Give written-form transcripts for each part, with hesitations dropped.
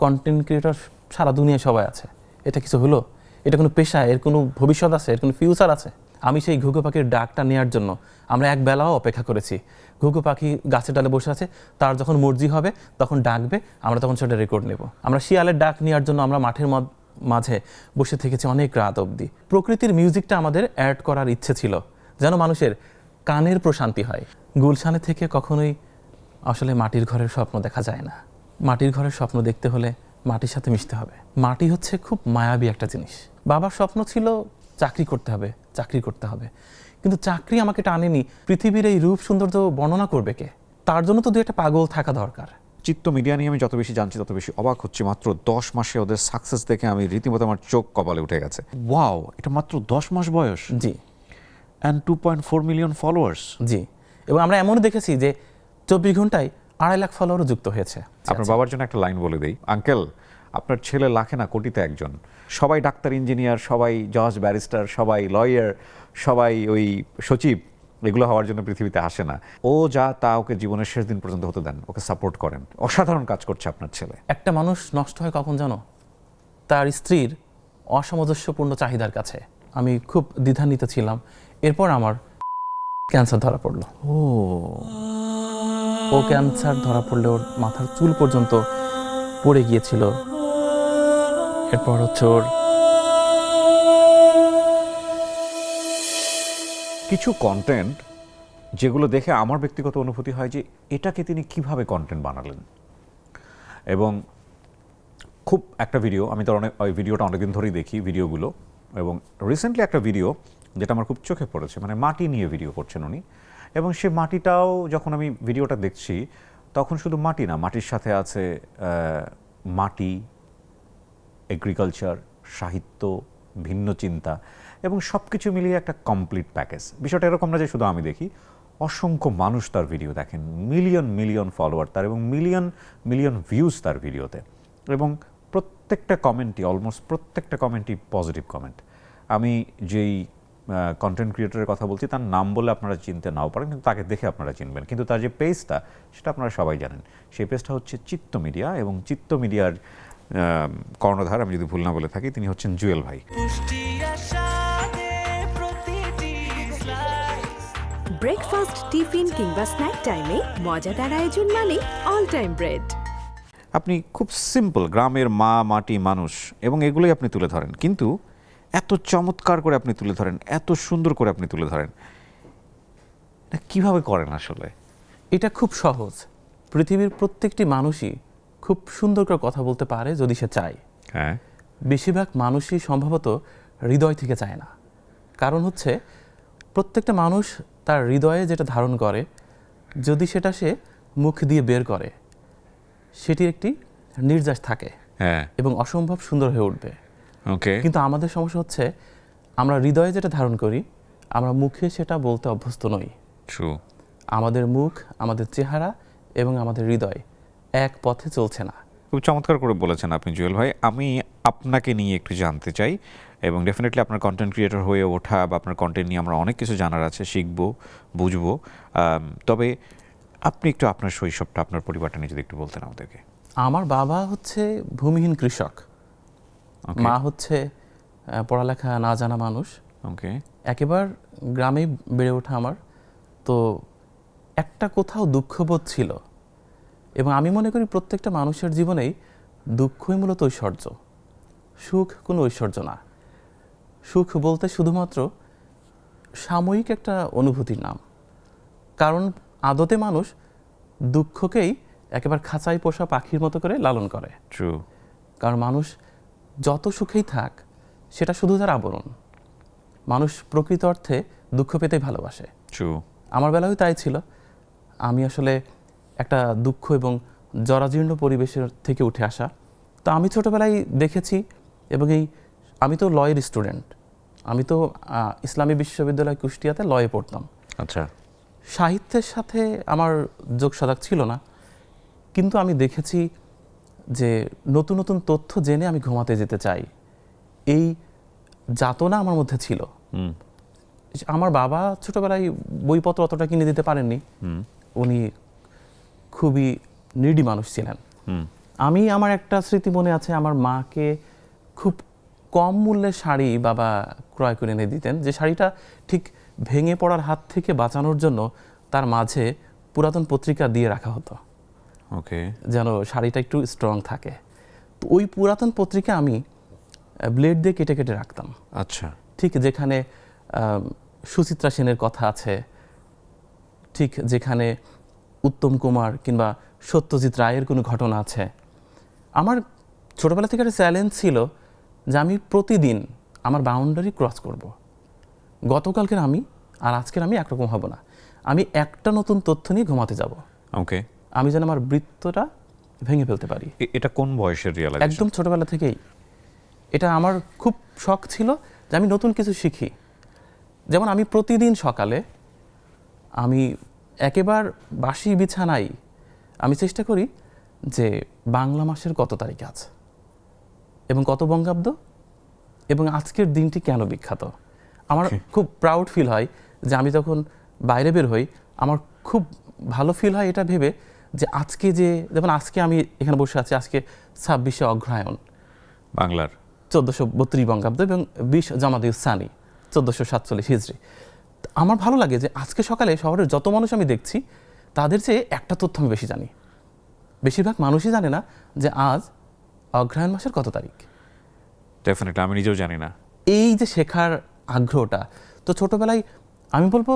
Content creator সারা দুনিয়ায় সবাই আছে, এটা কিছু হলো? এটা কোনো পেশা, এর কোনো ভবিষ্যৎ আছে, এর কোনো ফিউচার আছে? আমি সেই ঘুঘু পাখির ডাকটা নেওয়ার জন্য আমরা এক বেলাও অপেক্ষা করেছি। ঘুঘু পাখি গাছের ডালে বসে আছে, তার যখন মর্জি হবে তখন ডাকবে, আমরা তখন সেটা রেকর্ড নেব। আমরা শিয়ালের ডাক নেওয়ার জন্য আমরা মাঠের মাঝে বসে থেকেছি অনেক রাত অবধি। প্রকৃতির মিউজিকটা আমাদের অ্যাড করার ইচ্ছে ছিল, যেন মানুষের কানের প্রশান্তি হয়। গুলশানে থেকে কখনোই আসলে মাটির ঘরের স্বপ্ন দেখা যায় না। মাটির ঘরের স্বপ্ন দেখতে হলে মাটির সাথে মিশতে হবে। মাটি হচ্ছে খুব মায়াবী একটা জিনিস। বাবার স্বপ্ন ছিল চাকরি করতে হবে, চাকরি করতে হবে, কিন্তু চাকরি আমাকে টানেনি। পৃথিবীর এই রূপ সৌন্দর্য বর্ণনা করবে কে? তার জন্য তো দু একটা পাগল থাকা দরকার। চিত্ত মিডিয়া নিয়ে আমি যত বেশি জানছি তত বেশি অবাক হচ্ছি। মাত্র 10 মাসে ওদের সাকসেস দেখে আমি রীতিমতো আমার চোখ কপালে উঠে গেছে। ওয়াও, এটা মাত্র 10 মাস বয়স। জি। And 2.4 million followers. জি, এবং আমরা এমনও দেখেছি যে 24 ঘন্টায় 2.5 লাখ ফলোয়ারও যুক্ত হয়েছে। আপনার বাবার জন্য একটা লাইন বলে দেই, আঙ্কেল আপনার ছেলে লাখে না কোটিতে একজন। সবাই ডাক্তার, ইঞ্জিনিয়ার, সবাই জজ, ব্যারিস্টার, সবাই লয়ার, সবাই ওই সচিব, এগুলো হওয়ার জন্য পৃথিবীতে আসে না। ও যা তা ওকে জীবনের শেষ দিন পর্যন্ত হতে দেন, ওকে সাপোর্ট করেন। অসাধারণ কাজ করছে আপনার ছেলে। একটা মানুষ নষ্ট হয় কখন জানো? তার স্ত্রীর অসামঞ্জস্যপূর্ণ চাহিদার কাছে। আমি খুব দ্বিধান্বিত ছিলাম। এরপর আমার ক্যান্সার ধরা পড়লো। ও ক্যান্সার ধরা পড়লে ওর মাথার চুল পর্যন্ত পড়ে গিয়েছিল। এরপর হচ্ছে ওর কিছু কন্টেন্ট যেগুলো দেখে আমার ব্যক্তিগত অনুভূতি হয় যে এটাকে তিনি কিভাবে কন্টেন্ট বানালেন। এবং খুব একটা ভিডিও, আমি তো ওই ভিডিওটা অনেকদিন ধরেই দেখি ভিডিওগুলো, এবং রিসেন্টলি একটা ভিডিও যেটা আমার খুব চোখে পড়েছে, মানে মাটি নিয়ে ভিডিও করছেন উনি। এবং সে মাটিটাও যখন আমি ভিডিওটা দেখছি তখন শুধু মাটি না, মাটির সাথে আছে মাটি, এগ্রিকালচার, সাহিত্য, ভিন্ন চিন্তা, এবং সব কিছু মিলিয়ে একটা কমপ্লিট প্যাকেজ। বিষয়টা এরকম না যে শুধু আমি দেখি, অসংখ্য মানুষ তার ভিডিও দেখেন, মিলিয়ন মিলিয়ন ফলোয়ার তার, এবং মিলিয়ন মিলিয়ন ভিউজ তার ভিডিওতে, এবং প্রত্যেকটা কমেন্টই, অলমোস্ট প্রত্যেকটা কমেন্টই পজিটিভ কমেন্ট। আমি যেই কন্টেন্ট ক্রিয়েটরের কথা বলছি তার নাম বলে আপনারা চিনতে নাও পারেন, কিন্তু তাকে দেখে আপনারা চিনবেন। কিন্তু তার যে পেজটা, সেটা আপনারা সবাই জানেন। সেই পেজটা হচ্ছে চিত্ত মিডিয়া, এবং চিত্ত মিডিয়ার কর্ণধার, আমি যদি ভুল না বলে থাকি, তিনি হচ্ছেন জুয়েল ভাই। ব্রেকফাস্ট, টিফিন কিংবা স্ন্যাক টাইমে মজাদার আয়োজন মানে অল টাইম ব্রেড। আপনি খুব সিম্পল গ্রামের মা, মাটি, মানুষ, এবং এগুলোই আপনি তুলে ধরেন, কিন্তু এত চমৎকার করে আপনি তুলে ধরেন, এত সুন্দর করে আপনি তুলে ধরেন। এটা কীভাবে করেন আসলে? এটা খুব সহজ। পৃথিবীর প্রত্যেকটি মানুষই খুব সুন্দর করে কথা বলতে পারে যদি সে চায়। হ্যাঁ, বেশিরভাগ মানুষই সম্ভবত হৃদয় থেকে চায় না। কারণ হচ্ছে প্রত্যেকটা মানুষ তার হৃদয়ে যেটা ধারণ করে, যদি সেটা সে মুখ দিয়ে বের করে, সেটির একটি নির্যাস থাকে হ্যাঁ, এবং অসম্ভব সুন্দর হয়ে উঠবে। ওকে। কিন্তু আমাদের সমস্যা হচ্ছে আমরা হৃদয়ে যেটা ধারণ করি, আমরা মুখে সেটা বলতে অভ্যস্ত নই। ট্রু। আমাদের মুখ, আমাদের চেহারা এবং আমাদের হৃদয় এক পথে চলছে না। খুব চমৎকার করে বলেছেন আপনি জুয়েল ভাই। আমি আপনাকে নিয়ে একটু জানতে চাই, এবং ডেফিনেটলি আপনার কন্টেন্ট ক্রিয়েটর হয়ে ওঠা বা আপনার কন্টেন্ট নিয়ে আমরা অনেক কিছু জানার আছে, শিখবো, বুঝবো। তবে আপনি একটু আপনার শৈশবটা, আপনার পরিবারটা নিয়ে যদি একটু বলতেন আমাদেরকে। আমার বাবা হচ্ছে ভূমিহীন কৃষক, মা হচ্ছে পড়ালেখা না জানা মানুষ। ওকে। একেবারে গ্রামেই বেড়ে ওঠা আমার, তো একটা কোথাও দুঃখবোধ ছিল। এবং আমি মনে করি প্রত্যেকটা মানুষের জীবনেই দুঃখই মূলত ঐশ্বর্য, সুখ কোনো ঐশ্বর্য না। সুখ বলতে শুধুমাত্র সাময়িক একটা অনুভূতির নাম। কারণ আদতে মানুষ দুঃখকেই একেবারে খাঁচায় পোষা পাখির মতো করে লালন করে। ট্রু। কারণ মানুষ যত সুখেই থাক, সেটা শুধু তার আবরণ। মানুষ প্রকৃত অর্থে দুঃখ পেতেই ভালোবাসে। ট্রু। আমার বেলায়ও তাই ছিল। আমি আসলে একটা দুঃখ এবং জরাজীর্ণ পরিবেশের থেকে উঠে আসা। তো আমি ছোটোবেলায় দেখেছি, এবং আমি তো লয়ের স্টুডেন্ট, আমি তো ইসলামী বিশ্ববিদ্যালয় কুষ্টিয়াতে লয়ে পড়তাম। আচ্ছা। সাহিত্যের সাথে আমার যোগসাধক ছিল না, কিন্তু আমি দেখেছি যে নতুন নতুন তথ্য জেনে আমি ঘুমাতে যেতে চাই, এই যাতনা আমার মধ্যে ছিল। আমার বাবা ছোটবেলায় বইপত্র অতটা কিনে দিতে পারেননি, উনি খুবই নিডি মানুষ ছিলেন। আমি আমার একটা স্মৃতি মনে আছে, আমার মাকে খুব কম মূল্যের শাড়ি বাবা ক্রয় করে এনে দিতেন, যে শাড়িটা ঠিক ভেঙে পড়ার হাত থেকে বাঁচানোর জন্য তার মাঝে পুরাতন পত্রিকা দিয়ে রাখা হতো, ওকে, যেন শাড়িটা একটু স্ট্রং থাকে। তো ওই পুরাতন পত্রিকা আমি ব্লেড দিয়ে কেটে কেটে রাখতাম। আচ্ছা, ঠিক যেখানে সুচিত্রা সেনের কথা আছে, ঠিক যেখানে উত্তম কুমার কিংবা সত্যজিৎ রায়ের কোনো ঘটনা আছে। আমার ছোটোবেলা থেকে একটা চ্যালেঞ্জ ছিল যে আমি প্রতিদিন আমার বাউন্ডারি ক্রস করব। গতকালকের আমি আর আজকের আমি একরকম হব না। আমি একটা নতুন তথ্য নিয়ে ঘুমাতে যাব। ওকে। আমি যেন আমার বৃত্তটা ভেঙে ফেলতে পারি। এটা কোন বয়সের রিয়ালাইজেশন? একদম ছোটোবেলা থেকেই এটা আমার খুব শখ ছিল যে আমি নতুন কিছু শিখি। যেমন আমি প্রতিদিন সকালে আমি একেবারে বাসি বিছানায় আমি চেষ্টা করি যে বাংলা মাসের কত তারিখ আছে এবং কত বঙ্গাব্দ এবং আজকের দিনটি কেন বিখ্যাত। আমার খুব প্রাউড ফিল হয় যে আমি তখন বাইরে বের হই, আমার খুব ভালো ফিল হয় এটা ভেবে যে আজকে যে যেমন আজকে আমি এখানে বসে আছি, আজকে 26শে অগ্রহায়ণ বাংলার 1432 বঙ্গাব্দ এবং 20 জামাদিউস সানি 1447 হিজরি। আমার ভালো লাগে যে আজকে সকালে শহরের যত মানুষ আমি দেখছি তাদের চেয়ে একটা তথ্য আমি বেশি জানি। বেশিরভাগ মানুষই জানে না যে আজ অগ্রহায়ণ মাসের কত তারিখ। ডেফিনেটলি আমি নিজেও জানি না। এই যে শেখার আগ্রহটা, তো ছোটবেলায় আমি বলবো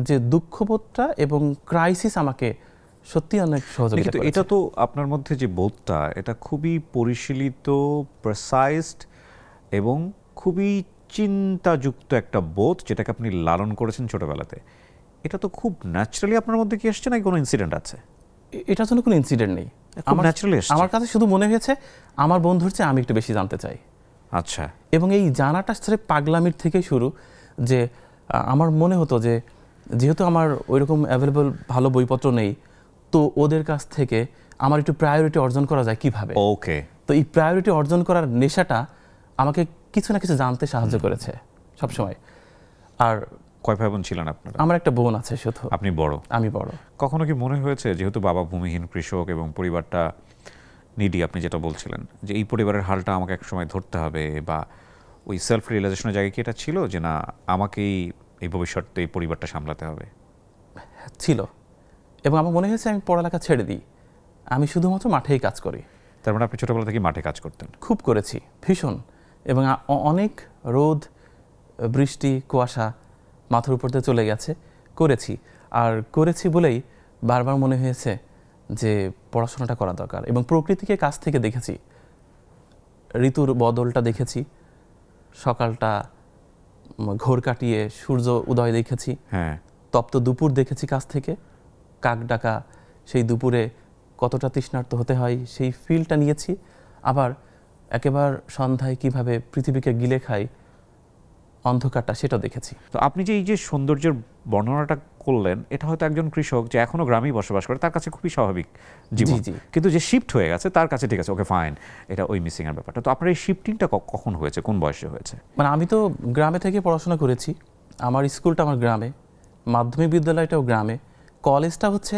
যে দুঃখবোধটা এবং ক্রাইসিস আমাকে সত্যি অনেক সহযোগিতা কিন্তু করেছে। এটা তো আপনার মধ্যে যে বোধটা, এটা খুবই পরিশীলিত, প্রেসাইজড এবং খুবই চিন্তাযুক্ত একটা বোধ, যেটাকে আপনি লালন করেছেন ছোটবেলাতে। এটা তো খুব ন্যাচারালি আপনার মধ্যে কি এসছে, নাকি কোনো ইনসিডেন্ট আছে? এটার জন্য কোনো ইনসিডেন্ট নেই, খুব ন্যাচারালি এসছে। আমার কাছে শুধু মনে হয়েছে আমার বন্ধুর চেয়ে আমি একটু বেশি জানতে চাই। আচ্ছা। এবং এই জানাটা সেটা পাগলামির থেকেই শুরু, যে আমার মনে হতো যে যেহেতু আমার ওইরকম অ্যাভেলেবল ভালো বইপত্র নেই, তো ওদের কাছ থেকে আমার একটু প্রায়োরিটি অর্জন করা যায় কিভাবে। ওকে। তো এই প্রায়োরিটি অর্জন করার নেশাটা আমাকে কিছু না কিছু জানতে সাহায্য করেছে সবসময়। আর কয় ভাই বোন ছিলেন আপনারা? আমার একটা বোন আছে শুধু। আপনি বড়? আমি বড়। কখনো কি মনে হয়েছে, যেহেতু বাবা ভূমিহীন কৃষক এবং পরিবারটা নিডি, আপনি যেটা বলছিলেন, যে এই পরিবারের হালটা আমাকে এক সময় ধরতে হবে, বা ওই সেলফ রিয়েলাইজেশনের জায়গায় কি এটা ছিল যে না, আমাকেই এই ভবিষ্যতে এই পরিবারটা সামলাতে হবে? ছিল, এবং আমার মনে হয়েছে আমি পড়ালেখা ছেড়ে দিই, আমি শুধুমাত্র মাঠেই কাজ করি। তার মানে আপনি ছোটবেলা থেকে মাঠে কাজ করতেন? খুব করেছি, ভীষণ। এবং অনেক রোদ, বৃষ্টি, কুয়াশা মাথার উপর দিয়ে চলে গেছে, করেছি। আর করেছি বলেই বারবার মনে হয়েছে যে পড়াশোনাটা করা দরকার। এবং প্রকৃতিকে কাছ থেকে দেখেছি, ঋতুর বদলটা দেখেছি, সকালটা ঘোর কাটিয়ে সূর্য উদয় দেখেছি, হ্যাঁ। তপ্ত দুপুর দেখেছি কাছ থেকে, কাক ডাকা সেই দুপুরে কতটা তৃষ্ণার্ত হতে হয় সেই ফিলটা নিয়েছি। আবার একেবারে সন্ধ্যায় কিভাবে পৃথিবীকে গিলে খায় অন্ধকারটা, সেটাও দেখেছি। তো আপনি যে এই যে সৌন্দর্যের বর্ণনাটা করলেন, এটা হয়তো একজন কৃষক যে এখনো গ্রামেই বসবাস করে তার কাছে খুবই স্বাভাবিক জীবন। জি। কিন্তু যে শিফট হয়ে গেছে তার কাছে ঠিক আছে, ওকে ফাইন, এটা ওই মিসিং এর ব্যাপারটা। তো আপনার এই শিফটিংটা কখন হয়েছে, কোন বয়সে হয়েছে? মানে আমি তো গ্রামে থেকে পড়াশোনা করেছি, আমার স্কুলটা আমার গ্রামে, মাধ্যমিক বিদ্যালয়টাও গ্রামে, কলেজটা হচ্ছে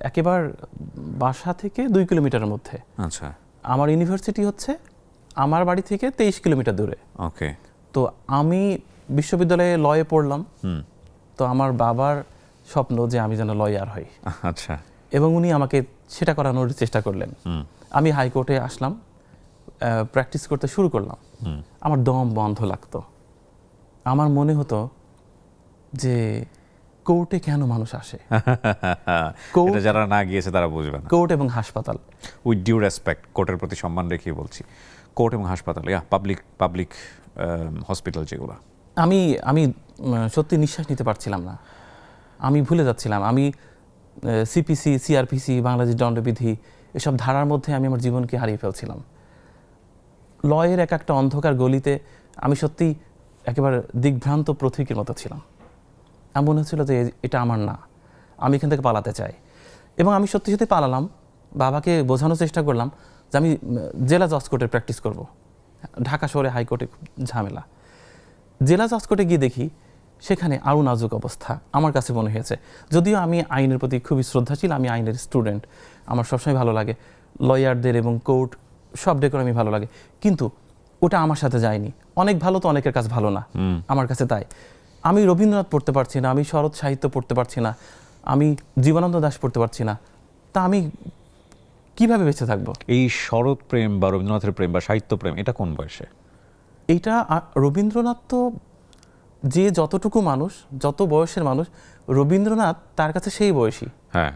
একেবারে বাসা থেকে 2 কিলোমিটারের মধ্যে। আচ্ছা। আমার ইউনিভার্সিটি হচ্ছে আমার বাড়ি থেকে 23 কিলোমিটার দূরে। ওকে। তো আমি বিশ্ববিদ্যালয়ে লয়ে পড়লাম। তো আমার বাবার স্বপ্ন যে আমি যেন লয়ার হই। আচ্ছা। এবং উনি আমাকে সেটা করানোর চেষ্টা করলেন। আমি হাইকোর্টে আসলাম, প্র্যাকটিস করতে শুরু করলাম। আমার দম বন্ধ লাগতো। আমার মনে হতো যে কোর্টে কেন মানুষ আসে, এটা যারা না গিয়েছে তারা বুঝবে না। কোর্ট এবং হাসপাতাল, উইথ ডিউ রেসপেক্ট, কোর্টের প্রতি সম্মান রেখে বলছি, কোর্ট এবং হাসপাতাল, পাবলিক হসপিটাল যেগুলো, আমি সত্যি নিঃশ্বাস নিতে পারছিলাম না। আমি ভুলে যাচ্ছিলাম, আমি সিপিসি, সিআরপিসি, বাংলাদেশ দণ্ডবিধি, এসব ধারার মধ্যে আমি আমার জীবনকে হারিয়ে ফেলছিলাম। লয়ের এক একটা অন্ধকার গলিতে আমি সত্যি একেবারে দিগ্ভ্রান্ত পথিকের মতো ছিলাম। আমার মনে হচ্ছিল যে এটা আমার না, আমি এখান থেকে পালাতে চাই। এবং আমি সত্যি সত্যি পালালাম। বাবাকে বোঝানোর চেষ্টা করলাম যে আমি জেলা জজ কোর্টে প্র্যাকটিস করব। ঢাকা শহরে হাইকোর্টে খুব ঝামেলা। জেলা জজ কোর্টে গিয়ে দেখি সেখানে আরও নাজুক অবস্থা আমার কাছে মনে হয়েছে। যদিও আমি আইনের প্রতি খুবই শ্রদ্ধাশীল, আমি আইনের স্টুডেন্ট, আমার সবসময় ভালো লাগে। লয়ারদের এবং কোর্ট সব ডেকোরামই ভালো লাগে, কিন্তু ওটা আমার সাথে যায়নি। অনেক ভালো তো অনেকের কাছে ভালো না, আমার কাছে তাই। আমি রবীন্দ্রনাথ পড়তে পারছি না, আমি শরৎ সাহিত্য পড়তে পারছি না, আমি জীবনানন্দ দাশ পড়তে পারছি না, তা আমি কিভাবে বেঁচে থাকবো? এই শরৎ প্রেম বা রবীন্দ্রনাথের প্রেম বা সাহিত্য প্রেম এটা কোন বয়সে? এইটা রবীন্দ্রনাথ তো যে যতটুকু মানুষ, যত বয়সের মানুষ, রবীন্দ্রনাথ তার কাছে সেই বয়সী। হ্যাঁ,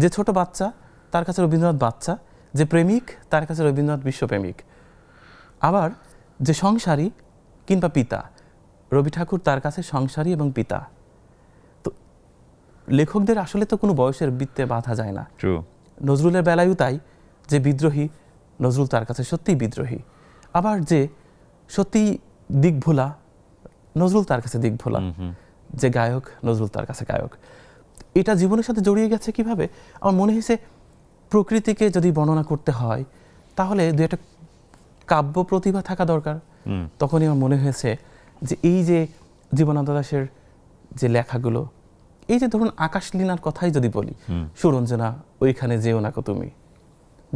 যে ছোট বাচ্চা তার কাছে রবীন্দ্রনাথ বাচ্চা, যে প্রেমিক তার কাছে রবীন্দ্রনাথ বিশ্বপ্রেমিক। আবার যে সংসারী কিংবা পিতা, রবি ঠাকুর তার কাছে সংসারী এবং পিতা। তো লেখকদের আসলে তো কোনো বয়সের বৃত্তে বাঁধা যায় না। ট্রু। নজরুলের বেলায়ও তাই, যে বিদ্রোহী, নজরুল তার কাছে সত্যিই বিদ্রোহী। আবার যে সত্যিই দিকভোলা, নজরুল তার কাছে দিকভোলা। যে গায়ক, নজরুল তার কাছে গায়ক। এটা জীবনের সাথে জড়িয়ে গেছে কিভাবে? আমার মনে হয়েছে প্রকৃতিকে যদি বর্ণনা করতে হয় তাহলে দু একটা কাব্য প্রতিভা থাকা দরকার। তখনই আমার মনে হয়েছে যে এই যে জীবনানন্দ দাশের যে লেখাগুলো, এই যে ধরুন আকাশলীনার কথাই যদি বলি, সুরঞ্জনা ওইখানে যেও না কো তুমি,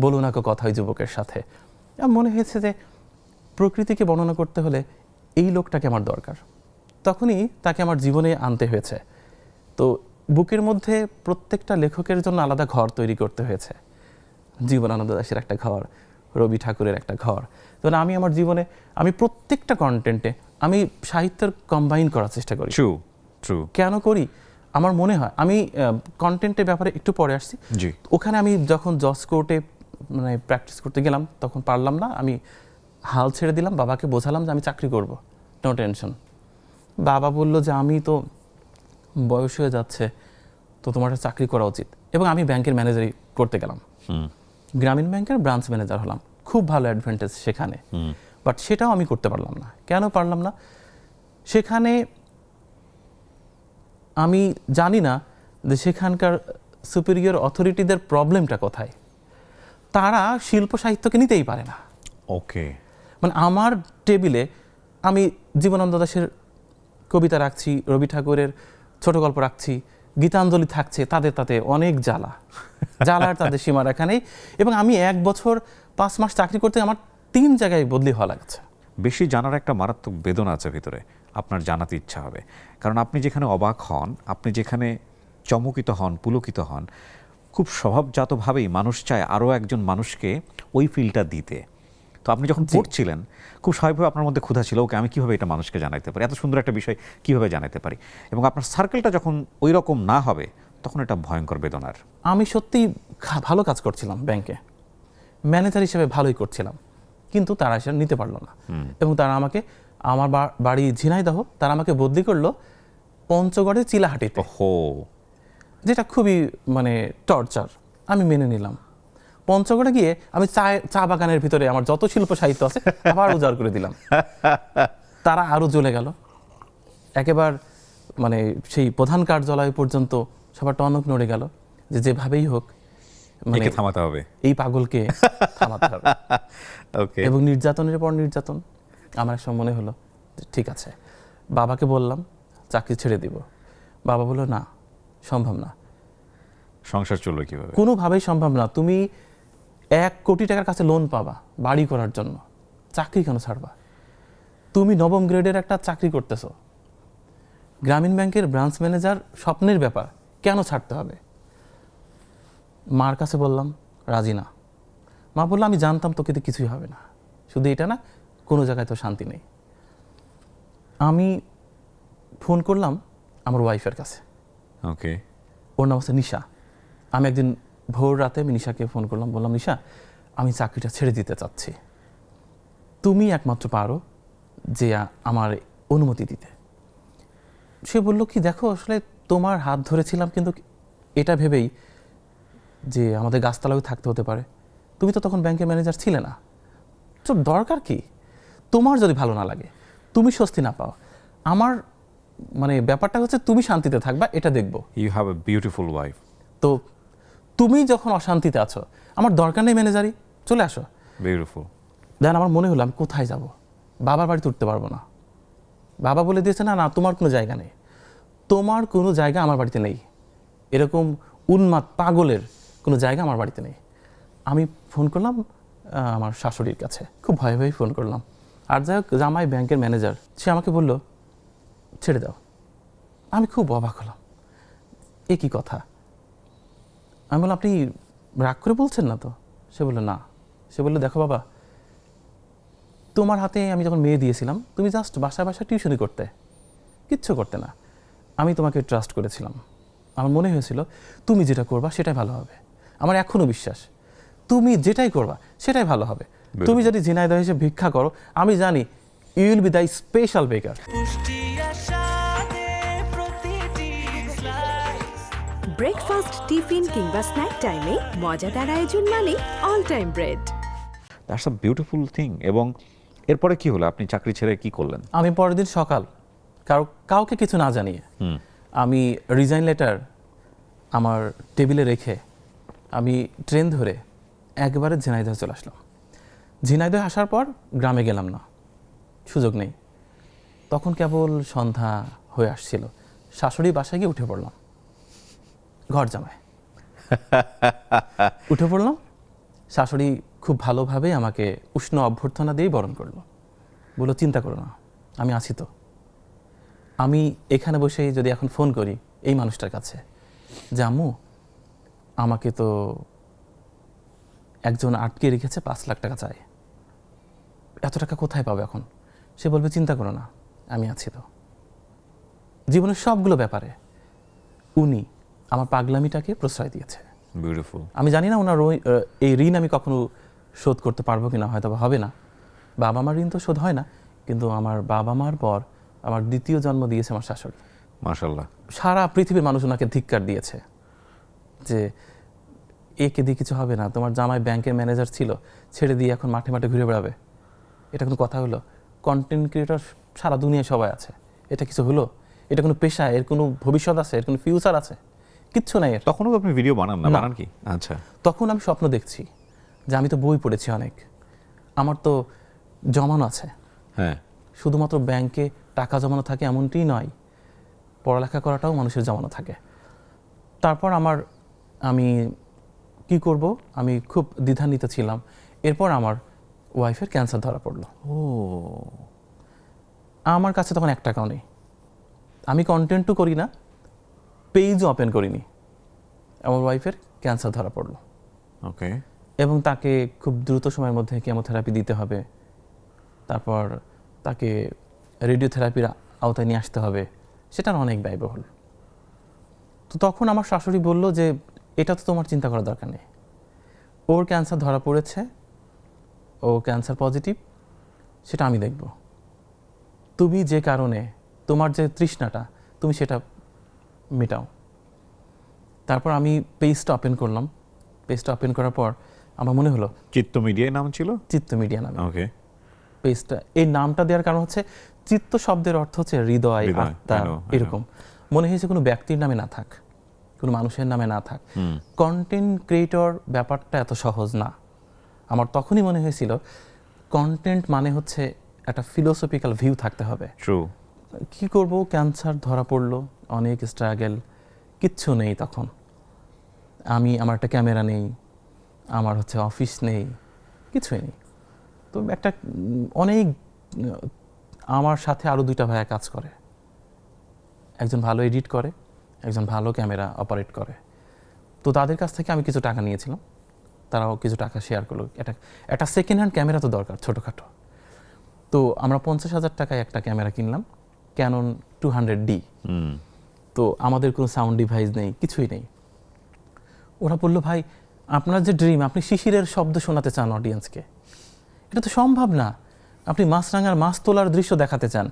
বলো না কো কথাই যুবকের সাথে, আমার মনে হয়েছে যে প্রকৃতিকে বর্ণনা করতে হলে এই লোকটাকে আমার দরকার। তখনই তাকে আমার জীবনে আনতে হয়েছে। তো বুকের মধ্যে প্রত্যেকটা লেখকের জন্য আলাদা ঘর তৈরি করতে হয়েছে। জীবনানন্দ দাশের একটা ঘর, রবি ঠাকুরের একটা ঘর। তো আমি আমার জীবনে আমি প্রত্যেকটা কন্টেন্টে আমি সাহিত্যের কম্বাইন করার চেষ্টা করি। True true. কেন করি? আমার মনে হয়, আমি কন্টেন্টের ব্যাপারে একটু পরে আসছি। জি। ওখানে আমি যখন জজ কোর্টে মানে প্র্যাকটিস করতে গেলাম তখন পারলাম না, আমি হাল ছেড়ে দিলাম, বাবাকে বোঝালাম যে আমি চাকরি করব, নো টেনশন। বাবা বলল যে আমি তো বয়স হয়ে যাচ্ছে, তো তোমার একটা চাকরি করা উচিত। এবং আমি ব্যাংকের ম্যানেজারই করতে গেলাম, গ্রামীণ ব্যাংকের ব্রাঞ্চ ম্যানেজার হলাম। খুব ভালো অ্যাডভান্টেজ সেখানে, বাট সেটাও আমি করতে পারলাম না। কেন পারলাম না? সেখানে আমি জানি না যে সেখানকার সুপিরিয়র অথরিটিদের প্রবলেমটা কোথায়। তারা শিল্প সাহিত্যকে নিতেই পারে না। ওকে। মানে আমার টেবিলে আমি জীবনানন্দ দাশের কবিতা রাখছি, রবি ঠাকুরের ছোট গল্প রাখছি, গীতাঞ্জলি থাকছে, তাদের তাতে অনেক জ্বালা, জ্বালার তাদের সীমারেখা নেই। এবং আমি 1 বছর 5 মাস চাকরি করতে আমার 3 জায়গায় বদলি হওয়া লাগছে। বেশি জানার একটা মারাত্মক বেদনা আছে ভিতরে, আপনার জানাতে ইচ্ছা হবে। কারণ আপনি যেখানে অবাক হন, আপনি যেখানে চমকিত হন, পুলকিত হন, খুব স্বভাবজাতভাবেই মানুষ চায় আরও একজন মানুষকে ওই ফিলটা দিতে। তো আপনি যখন পড়ছিলেন খুব স্বাভাবিকভাবে আপনার মধ্যে ক্ষুধা ছিল, ওকে আমি কীভাবে এটা মানুষকে জানাতে পারি, এত সুন্দর একটা বিষয় কীভাবে জানাতে পারি। এবং আপনার সার্কেলটা যখন ওই রকম না হবে তখন এটা ভয়ঙ্কর বেদনার। আমি সত্যিই ভালো কাজ করছিলাম ব্যাংকে, ম্যানেজার হিসেবে ভালোই করছিলাম, কিন্তু তারা সেটা নিতে পারলো না। এবং তারা আমাকে, আমার বাড়ি ঝিনাইদহ, তারা আমাকে বদলি করলো পঞ্চগড়ের চিলাহাটিতে, যেটা খুবই মানে টর্চার। আমি মেনে নিলাম। পঞ্চগড়ে গিয়ে আমি চা বাগানের ভিতরে আমার যত শিল্প সাহিত্য আছে আবার উজাড় করে দিলাম। তারা আরও জ্বলে গেল একেবারে, মানে সেই প্রধান কার্যালয় পর্যন্ত সবার টনক নড়ে গেল যে যেভাবেই হোক মানে থামাতে হবে, এই পাগলকে থামাতে হবে। ওকে। এবং নির্যাতনের পর নির্যাতন। আমার এক সময় মনে হলো ঠিক আছে, বাবাকে বললাম চাকরি ছেড়ে দিব। বাবা বললো না, সম্ভব না। সংসার চলবে কিভাবে? কোনোভাবেই সম্ভব না। তুমি 1 কোটি টাকার কাছে লোন পাবা বাড়ি করার জন্য, চাকরি কেন ছাড়বা? তুমি 9ম গ্রেডের একটা চাকরি করতেছো, গ্রামীণ ব্যাংকের ব্রাঞ্চ ম্যানেজার, স্বপ্নের ব্যাপার, কেন ছাড়তে হবে? মার কাছে বললাম, রাজি না। মা বললো আমি জানতাম তোকে তো কিছুই হবে না, শুধু এটা না, কোনো জায়গায় তো শান্তি নেই। আমি ফোন করলাম আমার ওয়াইফের কাছে, ওকে। ওর নাম হচ্ছে নিশা। আমি একদিন ভোর রাতে আমি নিশাকে ফোন করলাম, বললাম নিশা আমি চাকরিটা ছেড়ে দিতে চাচ্ছি, তুমি একমাত্র পারো যে আমার অনুমতি দিতে। সে বলল কি, দেখো আসলে তোমার হাত ধরেছিলাম কিন্তু এটা ভেবেই যে আমাদের গাছতলায় থাকতে হতে পারে, তুমি তো তখন ব্যাংকের ম্যানেজার ছিলে না, তো দরকার কি? তোমার যদি ভালো না লাগে, তুমি স্বস্তি না পাও, আমার মানে ব্যাপারটা হচ্ছে তুমি শান্তিতে থাকবা, এটা দেখবো। You have a beautiful wife. তো তুমি যখন অশান্তিতে আছো, আমার দরকার নেই ম্যানেজারি, চলে আসো। বিউটিফুল। দেন আমার মনে হলো আমি কোথায় যাব, বাবার বাড়িতে উঠতে পারবো না। বাবা বলে দিয়েছে না না, তোমার কোনো জায়গা নেই, তোমার কোনো জায়গা আমার বাড়িতে নেই, এরকম উন্মাদ পাগলের কোনো জায়গা আমার বাড়িতে নেই। আমি ফোন করলাম আমার শাশুড়ির কাছে, খুব ভয়ে ভয়ে ফোন করলাম। আর যাই হোক, জামাই ব্যাংকের ম্যানেজার, সে আমাকে বলল ছেড়ে দাও। আমি খুব অবাক হলাম, এ কী কথা। আমি বললাম আপনি রাগ করে বলছেন না তো? সে বললো না। সে বললো দেখো বাবা, তোমার হাতে আমি যখন মেয়ে দিয়েছিলাম, তুমি জাস্ট বাসায় বাসায় টিউশনি করতে, কিচ্ছু করতে না। আমি তোমাকে ট্রাস্ট করেছিলাম। আমার মনে হয়েছিল তুমি যেটা করবা সেটাই ভালো হবে। আমার এখনও বিশ্বাস তুমি যেটাই করবা সেটাই ভালো হবে। তুমি যদি ঝিনাইদহ এসে ভিক্ষা করো, আমি জানি you will be the special baker. Breakfast, tiffin কিংবা স্ন্যাক টাইমে মজাদার আয়োজন মানে all time bread. That's a beautiful thing. এবং এরপরে কি হলো, আপনি চাকরি ছেড়ে কি করলেন? আমি পরের দিন সকাল কাউকে কিছু না জানিয়ে আমি রিজাইন লেটার আমার টেবিলে রেখে আমি ট্রেন ধরে একবারে ঝিনাইদহ চলে আসলাম। ঝিনাইদহ আসার পর গ্রামে গেলাম না, সুযোগ নেই। তখন কেবল সন্ধ্যা হয়ে আসছিল। শাশুড়ি বাসায় গিয়ে উঠে পড়লাম, ঘর জামায় উঠে পড়লাম। শাশুড়ি খুব ভালোভাবে আমাকে উষ্ণ অভ্যর্থনা দিয়েই বরণ করলো, বললো চিন্তা করো না, আমি আছি তো। আমি এখানে বসেই যদি এখন ফোন করি এই মানুষটার কাছে যে আম্মু আমাকে তো একজন আটকে রেখেছে, 5 লাখ টাকা চাই, এত টাকা কোথায় পাবো এখন? সে বলবে চিন্তা করো না, আমি আছি তো। জীবনের সবগুলো ব্যাপারে উনি আমার পাগলামিটাকে প্রশ্রয় দিয়েছে। বিউটিফুল। আমি জানি না ওনার এই ঋণ আমি কখনো শোধ করতে পারবো কিনা, হয়তো বা হবে না। বাবা মার ঋণ তো শোধ হয় না, কিন্তু আমার বাবা মার পর আমার দ্বিতীয় জন্ম দিয়েছে আমার শাশুড়ি। মাশাআল্লাহ। সারা পৃথিবীর মানুষ ওনাকে ধিক্কার দিয়েছে যে একে দিয়ে কিছু হবে না, তোমার জামাই ব্যাংকের ম্যানেজার ছিল, ছেড়ে দিয়ে এখন মাঠে মাঠে ঘুরে বেড়াবে। এটা কোনো কথা হলো? কন্টেন্ট ক্রিয়েটর সারা দুনিয়ায় সবাই আছে, এটা কিছু হলো? এটা কোনো পেশা, এর কোনো ভবিষ্যৎ আছে, এর কোনো ফিউচার আছে? কিচ্ছু নাই এর। তখনও আপনি ভিডিও বানান না? না। বানান কি? আচ্ছা। তখন আমি স্বপ্ন দেখছি যে আমি তো বই পড়েছি অনেক, আমার তো জমানো আছে। হ্যাঁ। শুধুমাত্র ব্যাংকে টাকা জমানো থাকে এমনটিই নয়, পড়ালেখা করাটাও মানুষের জমানো থাকে। তারপর আমি কি করব আমি খুব দ্বিধান্বিত ছিলাম। এরপর আমার ওয়াইফের ক্যান্সার ধরা পড়লো। ও, আমার কাছে তখন 1 টাকাও নেই, আমি কন্টেন্টও করি না, পেজও ওপেন করিনি। আমার ওয়াইফের ক্যান্সার ধরা পড়লো ওকে। এবং তাকে খুব দ্রুত সময়ের মধ্যে কেমোথেরাপি দিতে হবে, তারপর তাকে রেডিওথেরাপির আওতায় নিয়ে আসতে হবে, সেটার অনেক ব্যয়বহুল। তো তখন আমার শাশুড়ি বলল যে এটা তো তোমার চিন্তা করার দরকার নেই, ওর ক্যান্সার ধরা পড়েছে, ও ক্যান্সার পজিটিভ, সেটা আমি দেখব। তুমি যে কারণে তোমার যে তৃষ্ণাটা তুমি সেটা মেটাও। তারপর আমি পেজটা ওপেন করলাম। পেজটা ওপেন করার পর আমার মনে হলো চিত্ত মিডিয়ায় নাম ছিল? চিত্ত মিডিয়া নামে ওকে। পেজটা, এই নামটা দেওয়ার কারণ হচ্ছে চিত্ত শব্দের অর্থ হচ্ছে হৃদয়, হৃদয়, আত্মা, I know. এরকম। মনে হয়েছে কোনো ব্যক্তির নামে না থাক, কোনো মানুষের নামে না থাক। কন্টেন্ট ক্রিয়েটর ব্যাপারটা এত সহজ না। আমার তখনই মনে হয়েছিল কন্টেন্ট মানে হচ্ছে একটা ফিলোসফিক্যাল ভিউ থাকতে হবে। ট্রু। কি করব, ক্যান্সার ধরা পড়লো, অনেক স্ট্রাগল, কিচ্ছু নেই তখন। আমার একটা ক্যামেরা নেই, আমার হচ্ছে অফিস নেই, কিছুই নেই। তো একটা অনেক আমার সাথে আরও 2টা ভাইয়া কাজ করে, একজন ভালো এডিট করে, একজন ভালো ক্যামেরা অপারেট করে। তো তাদের কাছ থেকে আমি কিছু টাকা নিয়েছিলাম, তারাও কিছু টাকা শেয়ার করলো। একটা সেকেন্ড হ্যান্ড ক্যামেরা তো দরকার, ছোটোখাটো। তো আমরা 50,000 টাকায় একটা ক্যামেরা কিনলাম, ক্যানন 200D। তো আমাদের কোনো সাউন্ড ডিভাইস নেই, কিছুই নেই। ওরা বললো ভাই আপনার যে ড্রিম, আপনি শিশিরের শব্দ শোনাতে চান অডিয়েন্সকে, এটা তো সম্ভব না। আপনি মাছরাঙার মাছ তোলার দৃশ্য দেখাতে চান,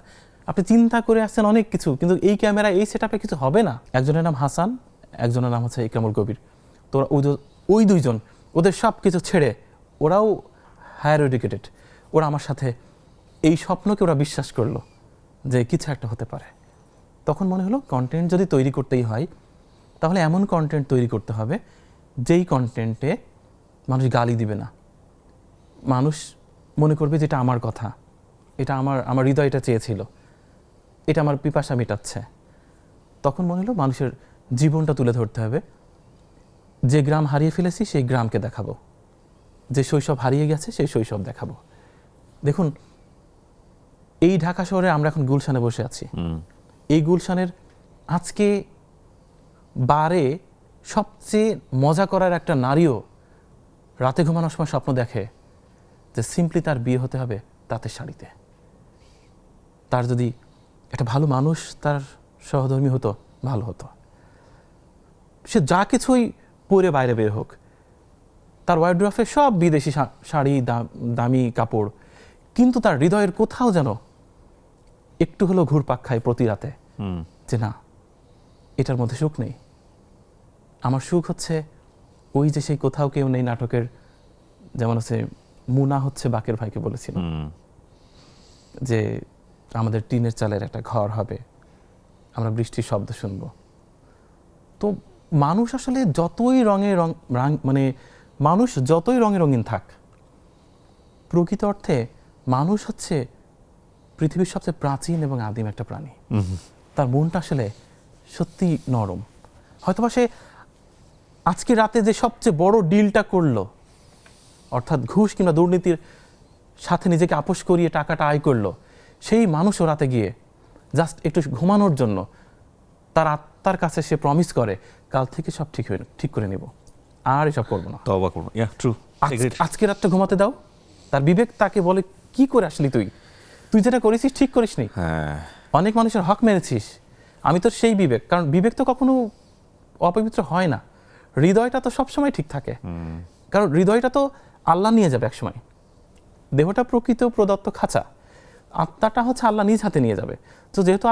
আপনি চিন্তা করে আসছেন অনেক কিছু, কিন্তু এই ক্যামেরা এই সেটআপে কিছু হবে না। একজনের নাম হাসান, একজনের নাম হচ্ছে ইকরামুল কবির। তো ওই 2জন ওদের সব কিছু ছেড়ে, ওরাও হায়ার এডুকেটেড, ওরা আমার সাথে এই স্বপ্নকে ওরা বিশ্বাস করলো যে কিছু একটা হতে পারে। তখন মনে হলো কন্টেন্ট যদি তৈরি করতেই হয়, তাহলে এমন কন্টেন্ট তৈরি করতে হবে যেই কন্টেন্টে মানুষ গালি দিবে না, মানুষ মনে করবে যে এটা আমার কথা, এটা আমার হৃদয় এটা চেয়েছিল, এটা আমার পিপাসা মেটাচ্ছে। তখন মনে হলো মানুষের জীবনটা তুলে ধরতে হবে, যে গ্রাম হারিয়ে ফেলেছি সেই গ্রামকে দেখাবো, যে শৈশব হারিয়ে গেছে সেই শৈশব দেখাবো। দেখুন, এই ঢাকা শহরে আমরা এখন গুলশানে বসে আছি। এই গুলশানের আজকে বারে সবচেয়ে মজা করার একটা নারীও রাতে ঘুমানোর সময় স্বপ্ন দেখে যে সিম্পলি তার বিয়ে হতে হবে তাঁতের শাড়িতে। তার যদি একটা ভালো মানুষ তার সহধর্মী হতো, ভালো হতো। সে যা কিছুই পরে বাইরে বের হোক, তার ওয়ার্ড্রফে সব বিদেশি শাড়ি, দামি কাপড়, কিন্তু তার হৃদয়ের কোথাও যেন একটু হলেও ঘুরপাক খায় প্রতি রাতে যে না, এটার মধ্যে সুখ নেই। আমার সুখ হচ্ছে ওই যে সেই কোথাও কেউ নেই নাটকের, যেমন হচ্ছে মুনা হচ্ছে বাকের ভাইকে বলেছিল যে আমাদের টিনের চালের একটা ঘর হবে, আমরা বৃষ্টির শব্দ শুনব। তো মানুষ আসলে যতই মানে মানুষ যতই রঙে রঙিন থাক, প্রকৃত অর্থে মানুষ হচ্ছে পৃথিবীর সবচেয়ে প্রাচীন এবং আদিম একটা প্রাণী। তার মনটা আসলে সত্যি নরম। হয়তোবা সে আজকে রাতে যে সবচেয়ে বড় ডিলটা করলো, অর্থাৎ ঘুষ কিংবা দুর্নীতির সাথে নিজেকে আপোষ করিয়ে টাকাটা আয় করলো, সেই মানুষও রাতে গিয়ে জাস্ট একটু ঘুমানোর জন্য তার আত্মার কাছে সে প্রমিস করে কাল থেকে সব ঠিক করে নেব, আর এসব করবো না, তওবা করব। ইয়া ট্রু। আজকে রাতটা ঘুমাতে দাও। তার বিবেক তাকে বলে কি করে আসলি তুই যেটা করেছিস ঠিক করিসনি, অনেক মানুষের হক মেরেছিস। আমি তো সেই বিবেক, কারণ বিবেক তো কখনো অপবিত্র হয় না, হৃদয়টা তো সবসময় ঠিক থাকে। কারণ হৃদয়টা তো আল্লাহ নিয়ে যাবে একসময়, দেহটা প্রকৃত প্রদত্ত খাঁচা, আত্মাটা হচ্ছে আল্লাহ নিজ হাতে নিয়ে যাবে। তো যেহেতু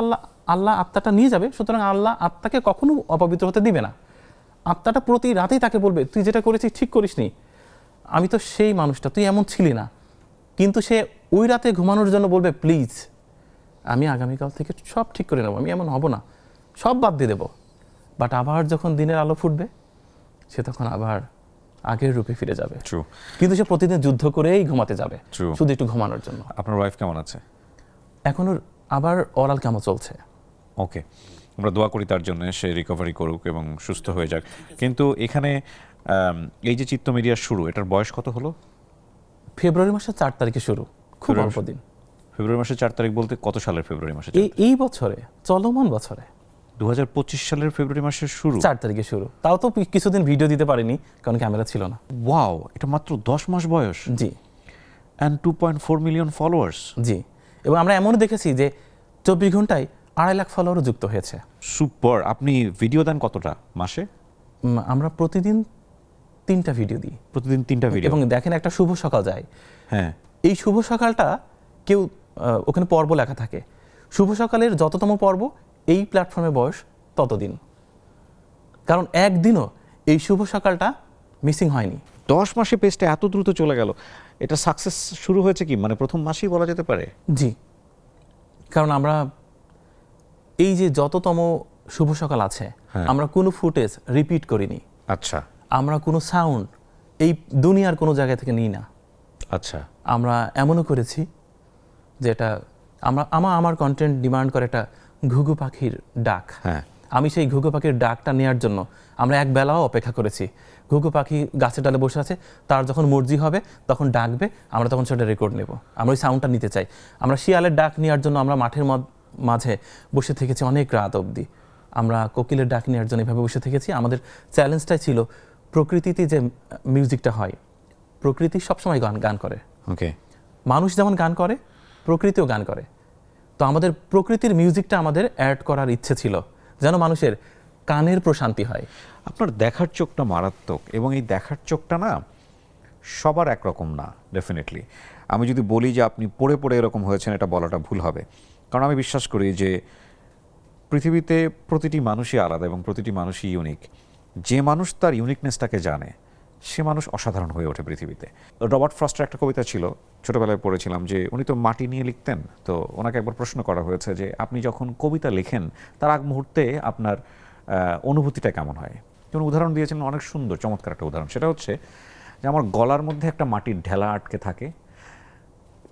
আল্লাহ আত্মাটা নিয়ে যাবে, সুতরাং আল্লাহ আত্মাকে কখনো অপবিত্র হতে দিবে না। আত্মাটা প্রতি রাতেই তাকে বলবে তুই যেটা করেছিস ঠিক করিসনি। আমি তো সেই মানুষটা, তুই এমন ছিলি না। কিন্তু সে ওই রাতে ঘুমানোর জন্য বলবে প্লিজ আমি আগামীকাল থেকে সব ঠিক করে নেবো, আমি এমন হব না, সব বাদ দিয়ে দেবো। বাট আবার যখন দিনের আলো ফুটবে, সে তখন আবার আগের রূপে ফিরে যাবে। কিন্তু সে প্রতিদিন যুদ্ধ করেই ঘুমাতে যাবে, শুধু একটু ঘুমানোর জন্য। আপনার ওয়াইফ কেমন আছে? এখনো আবার অরাল কেমন চলছে। ওকে, আমরা দোয়া করি তার জন্য, সে রিকভারি করুক এবং সুস্থ হয়ে যাক। কিন্তু এখানে এই যে চিত্ত মিডিয়ার শুরু, এটার বয়স কত হলো? ফেব্রুয়ারি মাসের 4 তারিখে শুরু, খুব অল্প দিন। ফেব্রুয়ারি মাসের 4 তারিখ বলতে কত সালের ফেব্রুয়ারি মাসে? এই বছরে, চলমান বছরে 2025 সালের ফেব্রুয়ারি মাসের শুরু, 4 তারিখে শুরু। তাও তো কিছুদিন ভিডিও দিতে পারিনি কারণ ক্যামেরা ছিল না। ওয়াও, এটা মাত্র 10 মাস বয়স। জি। And 2.4 million followers. জি, এবং আমরা এমনও দেখেছি যে 24 ঘন্টায় 2.5 লাখ ফলোয়ারও যুক্ত হয়েছে। সুপার। আপনি ভিডিও দেন কতটা মাসে? আমরা প্রতিদিন 3টা ভিডিও দিই। প্রতিদিন 3টা ভিডিও? এবং দেখেন একটা শুভ সকাল যায়, হ্যাঁ, এই শুভ সকালটা কেউ ওখানে পর্ব লেখা থাকে, শুভ সকালের যততম পর্ব এই প্ল্যাটফর্মে বয়স ততদিন, কারণ একদিনও এই শুভ সকালটা মিসিং হয়নি। 10 মাসে পেজটা এত দ্রুত চলে গেল, এটা সাকসেস শুরু হয়েছে কি মানে প্রথম মাসেই বলা যেতে পারে? জি, কারণ আমরা এই যে যততম শুভ সকাল আছে, আমরা কোনো ফুটেজ রিপিট করিনি। আচ্ছা। আমরা কোনো সাউন্ড এই দুনিয়ার কোনো জায়গা থেকে নিই না। আচ্ছা। আমরা এমনও করেছি যেটা আমার কন্টেন্ট ডিমান্ড করে একটা ঘুঘু পাখির ডাক। হ্যাঁ, আমি সেই ঘুঘু পাখির ডাকটা নেওয়ার জন্য আমরা এক বেলাও অপেক্ষা করেছি। ঘুঘু পাখি গাছের ডালে বসে আছে, তার যখন মর্জি হবে তখন ডাকবে, আমরা তখন সেটা রেকর্ড নেব, আমরা ওই সাউন্ডটা নিতে চাই। আমরা শিয়ালের ডাক নেওয়ার জন্য আমরা মাঠের মাঝে বসে থেকেছি অনেক রাত অবধি, আমরা কোকিলের ডাক নেওয়ার জন্য এভাবে বসে থেকেছি। আমাদের চ্যালেঞ্জটাই ছিল প্রকৃতিতে যে মিউজিকটা হয়, প্রকৃতি সবসময় গান করে। ওকে। মানুষ যেমন গান করে, প্রকৃতিও গান করে। তো আমাদের প্রকৃতির মিউজিকটা আমাদের অ্যাড করার ইচ্ছে ছিল, যেন মানুষের কানের প্রশান্তি হয়। আপনার দেখার চোখটা মারাত্মক, এবং এই দেখার চোখটা না সবার একরকম না। ডেফিনেটলি আমি যদি বলি যে আপনি পড়ে পড়ে এরকম হয়েছেন, এটা বলাটা ভুল হবে। কারণ আমি বিশ্বাস করি যে পৃথিবীতে প্রতিটি মানুষই আলাদা এবং প্রতিটি মানুষই ইউনিক। যে মানুষ তার ইউনিকনেসটাকে জানে, সে মানুষ অসাধারণ হয়ে ওঠে পৃথিবীতে। রবার্ট ফ্রস্টের একটা কবিতা ছিল, ছোটোবেলায় পড়েছিলাম, যে উনি তো মাটি নিয়ে লিখতেন। তো ওনাকে একবার প্রশ্ন করা হয়েছে যে আপনি যখন কবিতা লেখেন তার আগ মুহূর্তে আপনার অনুভূতিটা কেমন হয়? উনি উদাহরণ দিয়েছেন, অনেক সুন্দর চমৎকার একটা উদাহরণ। সেটা হচ্ছে যে আমার গলার মধ্যে একটা মাটির ঢেলা আটকে থাকে,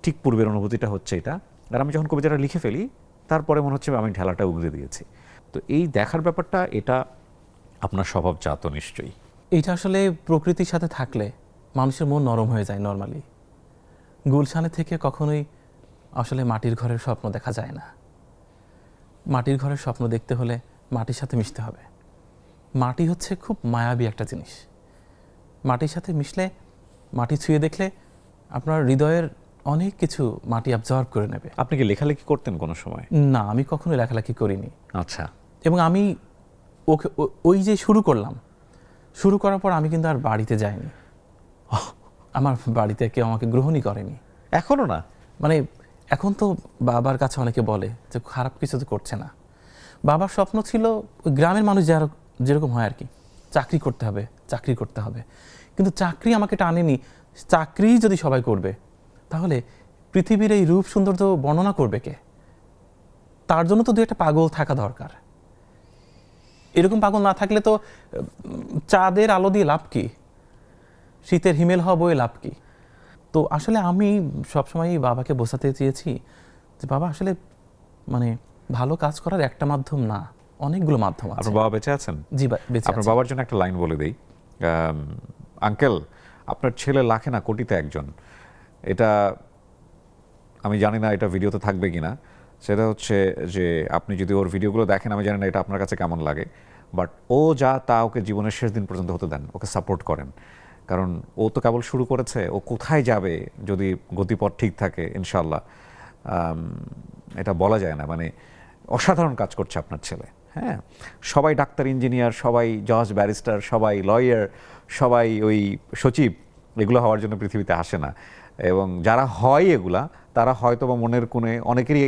ঠিক পূর্বের অনুভূতিটা হচ্ছে এটা। আর আমি যখন কবিতাটা লিখে ফেলি তারপরে মনে হচ্ছে আমি ঢেলাটা উগড়ে দিয়েছি। তো এই দেখার ব্যাপারটা, এটা আপনার স্বভাবজাত নিশ্চয়ই। এটা আসলে প্রকৃতির সাথে থাকলে মানুষের মন নরম হয়ে যায় নর্মালি। গুলশানে থেকে কখনোই আসলে মাটির ঘরের স্বপ্ন দেখা যায় না। মাটির ঘরের স্বপ্ন দেখতে হলে মাটির সাথে মিশতে হবে। মাটি হচ্ছে খুব মায়াবী একটা জিনিস। মাটির সাথে মিশলে, মাটি ছুঁয়ে দেখলে আপনার হৃদয়ের অনেক কিছু মাটি অ্যাবজর্ব করে নেবে। আপনি কি লেখালেখি করতেন কোনো সময়? না, আমি কখনো লেখালেখি করিনি। আচ্ছা। এবং আমি ওই যে শুরু করার পর আমি কিন্তু আর বাড়িতে যাইনি। আমার বাড়িতে কেউ আমাকে গ্রহণই করেনি এখনো না? মানে এখন তো বাবার কাছে অনেকে বলে যে খারাপ কিছু তো করছে না। বাবার স্বপ্ন ছিল ওই গ্রামের মানুষ যেরকম হয় আর কি, চাকরি করতে হবে, চাকরি করতে হবে। কিন্তু চাকরি আমাকে টানেনি। চাকরি যদি সবাই করবে তাহলে পৃথিবীর এই রূপ সৌন্দর্য বর্ণনা করবে কে? তার জন্য তো দু একটা পাগল থাকা দরকার। এরকম পাগল না থাকলে তো চাঁদের আলো দিয়ে লাভ কি, শীতের হিমেল হওয়া বয়ে লাভ কি? তো আসলে আমি সবসময়ই বাবাকে বোঝাতে চেয়েছি যে বাবা আসলে মানে ভালো কাজ করার একটা মাধ্যম না, অনেকগুলো মাধ্যম আছে। আপনার বাবা বেঁচে আছেন? জি বেঁচে আপনার আছে। বাবার জন্য একটা লাইন বলে দেই। আঙ্কেল, আপনার ছেলে লাখে না কোটিতে একজন। এটা আমি জানি না এটা ভিডিওতে থাকবে কিনা। সেটা হচ্ছে যে আপনি যদি ওর ভিডিওগুলো দেখেন, আমি জানি না এটা আপনার কাছে কেমন লাগে, বাট ও যা তা ওকে জীবনের শেষ দিন পর্যন্ত হতে দেন, ওকে সাপোর্ট করেন। কারণ ও তো কেবল শুরু করেছে, ও কোথায় যাবে যদি গতিপথ ঠিক থাকে ইনশাল্লাহ এটা বলা যায় না। মানে অসাধারণ কাজ করছে আপনার ছেলে। হ্যাঁ, সবাই ডাক্তার, ইঞ্জিনিয়ার, সবাই জজ, ব্যারিস্টার, সবাই লয়ার, সবাই ওই সচিব, এগুলো হওয়ার জন্য পৃথিবীতে আসে না। এবং যারা হয় এগুলা, তারা হয়তো বা মনের কোণে অনেকেরই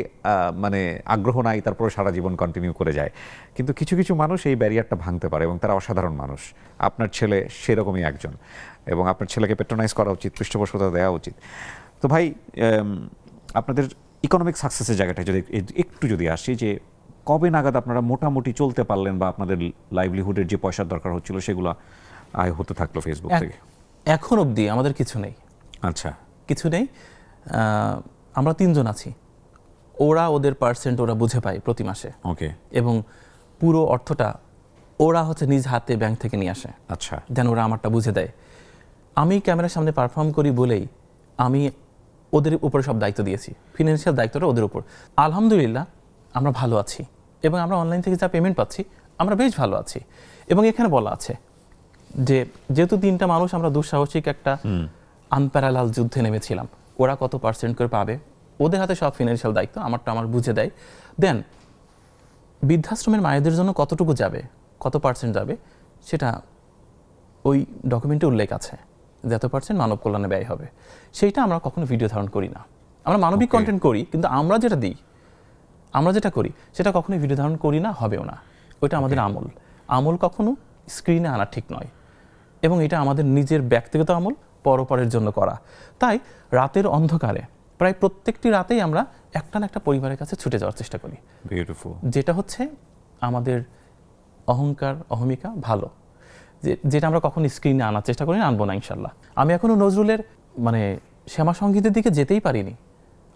মানে আগ্রহ নাই, তারপরে সারা জীবন কন্টিনিউ করে যায়। কিন্তু কিছু কিছু মানুষ এই ব্যারিয়ারটা ভাঙতে পারে এবং তারা অসাধারণ মানুষ। আপনার ছেলে সেরকমই একজন, এবং আপনার ছেলেকে পেট্রোনাইজ করা উচিত, পৃষ্ঠপোষকতা দেওয়া উচিত। তো ভাই, আপনাদের ইকোনমিক সাকসেসের জায়গাটা একটু যদি আসি, যে কবে নাগাদ আপনারা মোটামুটি চলতে পারলেন, বা আপনাদের লাইভলিহুডের যে পয়সার দরকার হচ্ছিল সেগুলো আয় হতে থাকলো ফেসবুক থেকে? এখন অবধি আমাদের কিছু নেই। আচ্ছা, কিছু নেই। আমরা 3 জন আছি। ওদের পার্সেন্ট ওরা বুঝে পায় প্রতি মাসে। ওকে। এবং পুরো অর্থটা ওরা হচ্ছে নিজ হাতে ব্যাংক থেকে নিয়ে আসে। আচ্ছা। দেন ওরা আমারটা বুঝে দেয়। আমি ক্যামেরার সামনে পারফর্ম করি বলেই আমি ওদের উপরে সব দায়িত্ব দিয়েছি, ফিনান্সিয়াল দায়িত্বটা ওদের উপর। আলহামদুলিল্লাহ আমরা ভালো আছি, এবং আমরা অনলাইন থেকে যা পেমেন্ট পাচ্ছি আমরা বেশ ভালো আছি। এবং এখানে বলা আছে যে যেহেতু 3টা মানুষ আমরা দুঃসাহসিক একটা আনপ্যারালাল যুদ্ধে নেমেছিলাম, ওরা কত পার্সেন্ট করে পাবে, ওদের হাতে সব ফিনান্সিয়াল দায়িত্ব, আমারটা আমার বুঝে দেয়। দেন বৃদ্ধাশ্রমের মায়েদের জন্য কতটুকু যাবে, কত পার্সেন্ট যাবে, সেটা ওই ডকুমেন্টে উল্লেখ আছে যে এত পার্সেন্ট মানব কল্যাণে ব্যয় হবে। সেইটা আমরা কখনো ভিডিও ধারণ করি না। আমরা মানবিক কন্টেন্ট করি, কিন্তু আমরা যেটা দিই, আমরা যেটা করি সেটা কখনোই ভিডিও ধারণ করি না, হবেও না। ওইটা আমাদের আমল কখনো স্ক্রিনে আনা ঠিক নয়। এবং এটা আমাদের নিজের ব্যক্তিগত আমল, পরপরের জন্য করা। তাই রাতের অন্ধকারে প্রায় প্রত্যেকটি রাতেই আমরা একটা না একটা পরিবারের কাছে ছুটে যাওয়ার চেষ্টা করি। বিউটিফুল। যেটা হচ্ছে আমাদের অহংকার, অহমিকা ভালো, যেটা আমরা কখনো স্ক্রিনে আনার চেষ্টা করি না, আনবো না ইনশাল্লাহ। আমি এখনো নজরুলের মানে শ্যামা সঙ্গীতের দিকে যেতেই পারিনি।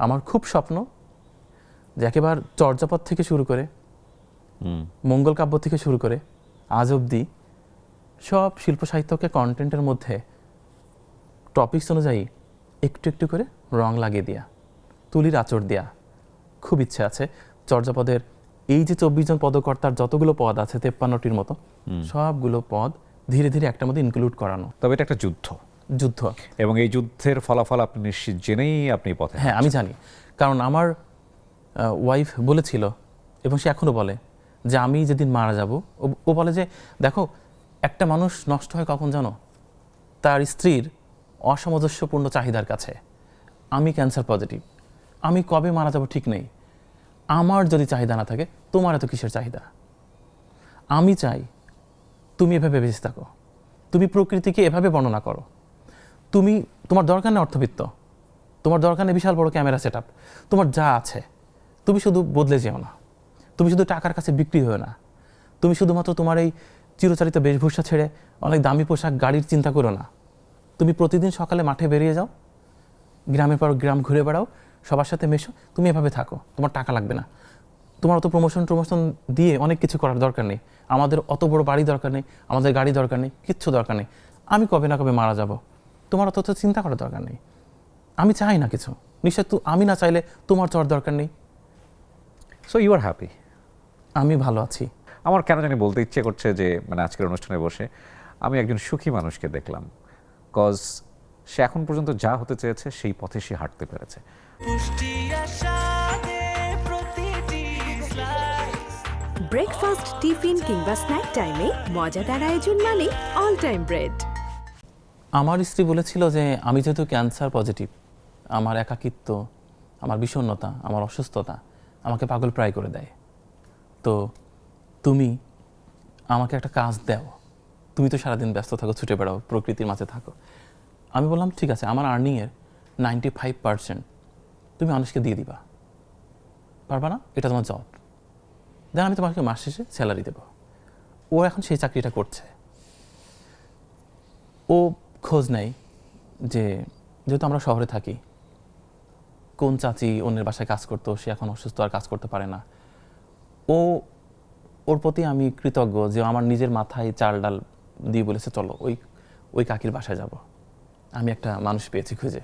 আমার খুব স্বপ্ন যে একেবারে চর্যাপদ থেকে শুরু করে, মঙ্গল কাব্য থেকে শুরু করে আজ অবধি সব শিল্প সাহিত্যকে কন্টেন্টের মধ্যে টপিকস অনুযায়ী একটু একটু করে রং লাগিয়ে দেয়া, তুলির আঁচড় দেয়া খুব ইচ্ছে আছে। চর্যাপদের এই যে 24 জন পদকর্তার যতগুলো পদ আছে, 53টির মতো, সবগুলো পদ ধীরে ধীরে একটার মধ্যে ইনক্লুড করানো। তবে এটা একটা যুদ্ধ, এবং এই যুদ্ধের ফলাফল আপনি নিশ্চিত জেনেই আপনি পথে। হ্যাঁ, আমি জানি, কারণ আমার ওয়াইফ বলেছিল, এবং সে এখনো বলে যে আমি যেদিন মারা যাব, ও বলে যে দেখো একটা মানুষ নষ্ট হয় কখন জানো, তার স্ত্রীর অসামঞ্জস্যপূর্ণ চাহিদার কাছে। আমি ক্যান্সার পজিটিভ, আমি কবে মারা যাব ঠিক নেই। আমার যদি চাহিদা না থাকে, তোমার এত কিসের চাহিদা? আমি চাই তুমি এভাবে বেঁচে থাকো, তুমি প্রকৃতিকে এভাবে বর্ণনা করো, তোমার দরকার নেই অর্থবিত্ত, তোমার দরকার নেই বিশাল বড় ক্যামেরা সেট আপ, তোমার যা আছে তুমি শুধু বদলে যেও না, তুমি শুধু টাকার কাছে বিক্রি হও না, তুমি শুধুমাত্র তোমার এই চিরচারিত বেশভূষা ছেড়ে অনেক দামি পোশাক গাড়ির চিন্তা করো না। তুমি প্রতিদিন সকালে মাঠে বেরিয়ে যাও, গ্রামের পর গ্রাম ঘুরে বেড়াও, সবার সাথে মেশো, তুমি এভাবে থাকো, তোমার টাকা লাগবে না। তোমার অত প্রমোশন দিয়ে অনেক কিছু করার দরকার নেই, আমাদের অত বড় বাড়ি দরকার নেই, আমাদের গাড়ি দরকার নেই, কিচ্ছু দরকার নেই। আমি কবে না কবে মারা যাব, তোমার অত চিন্তা করার দরকার নেই। আমি চাই না কিছু, নিশ্চয় আমি না চাইলে তোমার চাওয়ার দরকার নেই। So you are happy? আমি ভালো আছি। আমার কেন জানি বলতে ইচ্ছে করছে যে মানে আজকের অনুষ্ঠানে বসে আমি একজন সুখী মানুষকে দেখলাম, কজ সে এখন পর্যন্ত যা হতে চেয়েছে সেই পথে সে হাঁটতে পেরেছে। ব্রেকফাস্ট, টিফিন কিংবা স্ন্যাক টাইমে মজাদার আয়োজন মানে অল টাইম ব্রেড। আমার স্ত্রী বলেছিল যে আমি যেহেতু ক্যান্সার পজিটিভ, আমার একাকিত্ব, আমার বিষণ্ণতা, আমার অসুস্থতা আমাকে পাগল প্রায় করে দেয়। তো তুমি আমাকে একটা কাজ দাও, তুমি তো সারাদিন ব্যস্ত থাকো, ছুটে বেড়াও, প্রকৃতির মাঝে থাকো। আমি বললাম ঠিক আছে, আমার আর্নিংয়ের 95% তুমি মানুষকে দিয়ে দিবা, পারবা না? এটা তোমার জব, দেন আমি তোমাকে মাস শেষে স্যালারি দেবো। ও এখন সেই চাকরিটা করছে। ও খোঁজ নেয় যে যেহেতু আমরা শহরে থাকি, কোন চাচি অন্যের বাসায় কাজ করতো, সে এখন অসুস্থ আর কাজ করতে পারে না। ওর প্রতি আমি কৃতজ্ঞ যে আমার নিজের মাথায় চাল ডাল দিয়ে বলেছে চলো ওই কাকির বাসায় যাব। আমি একটা মানুষ পেয়েছি খুঁজে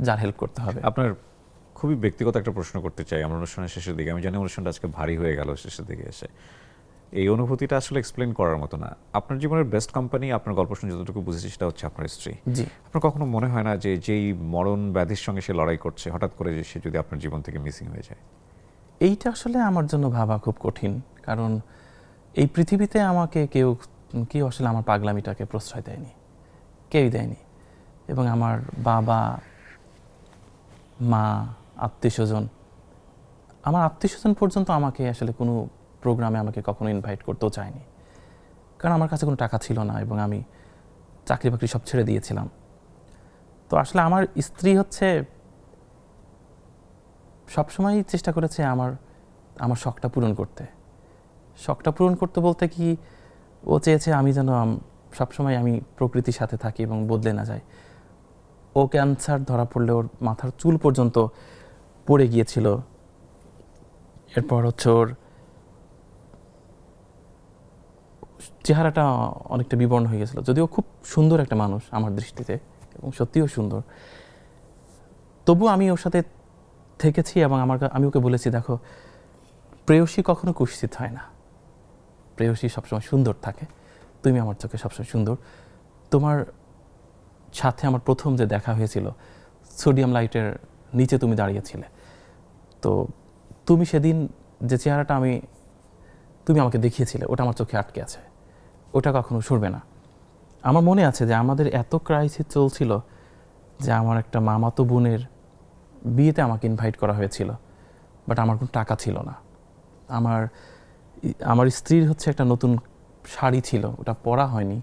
যার হেল্প করতে হবে। আপনার খুবই ব্যক্তিগত একটা প্রশ্ন করতে চাই আমরা অনুষ্ঠানের শেষের দিকে। আমি জানি অনুষ্ঠানটা আজকে ভারী হয়ে গেল শেষের দিকে এসে, এই অনুভূতিটা আসলে এক্সপ্লেন করার মতো না। আপনার জীবনের বেস্ট কোম্পানি, আপনার গল্প শুনে যতটুকু বুঝেছি সেটা হচ্ছে আপনার স্ত্রী। জি। আপনার কখনো মনে হয় না যে যেই মরণ ব্যাধির সঙ্গে সে লড়াই করছে, হঠাৎ করে যে সে যদি আপনার জীবন থেকে মিসিং হয়ে যায়? এইটা আসলে আমার জন্য ভাবা খুব কঠিন, কারণ এই পৃথিবীতে আমাকে কেউ আসলে আমার পাগলামিটাকে প্রশ্রয় দেয়নি, কেউই দেয়নি। এবং আমার বাবা, মা, আত্মীয়স্বজন, আমার আত্মীয়স্বজন পর্যন্ত আমাকে আসলে কোনো প্রোগ্রামে আমাকে কখনো ইনভাইট করতেও চায়নি, কারণ আমার কাছে কোনো টাকা ছিল না এবং আমি চাকরি বাকরি সব ছেড়ে দিয়েছিলাম। তো আসলে আমার স্ত্রী হচ্ছে সবসময় চেষ্টা করেছে আমার শখটা পূরণ করতে। শখটা পূরণ করতে বলতে কি, ও চেয়েছে আমি যেন সবসময় আমি প্রকৃতির সাথে থাকি এবং বদলে না যাই। ও ক্যান্সার ধরা পড়লে ওর মাথার চুল পর্যন্ত পড়ে গিয়েছিল। এরপর হচ্ছে ওর চেহারাটা অনেকটা বিবর্ণ হয়ে গেছিলো, যদিও খুব সুন্দর একটা মানুষ আমার দৃষ্টিতে এবং সত্যিও সুন্দর। তবু আমি ওর সাথে থেকেছি এবং আমি ওকে বলেছি, দেখো প্রেয়সী কখনো কুৎসিত হয় না, প্রেয়সী সবসময় সুন্দর থাকে, তুমি আমার চোখে সবসময় সুন্দর। তোমার সাথে আমার প্রথম যে দেখা হয়েছিল, সোডিয়াম লাইটের নিচে তুমি দাঁড়িয়েছিলে, তো তুমি সেদিন যে চেহারাটা তুমি আমাকে দেখিয়েছিলে ওটা আমার চোখে আটকে আছে, ওটা কখনো সরবে না। আমার মনে আছে যে আমাদের এত ক্রাইসিস চলছিল যে আমার একটা মামাতো বোনের বিয়েতে আমাকে ইনভাইট করা হয়েছিল, বাট আমার কোনো টাকা ছিল না। আমার স্ত্রীর হচ্ছে একটা নতুন শাড়ি ছিল, ওটা পরা হয়নি,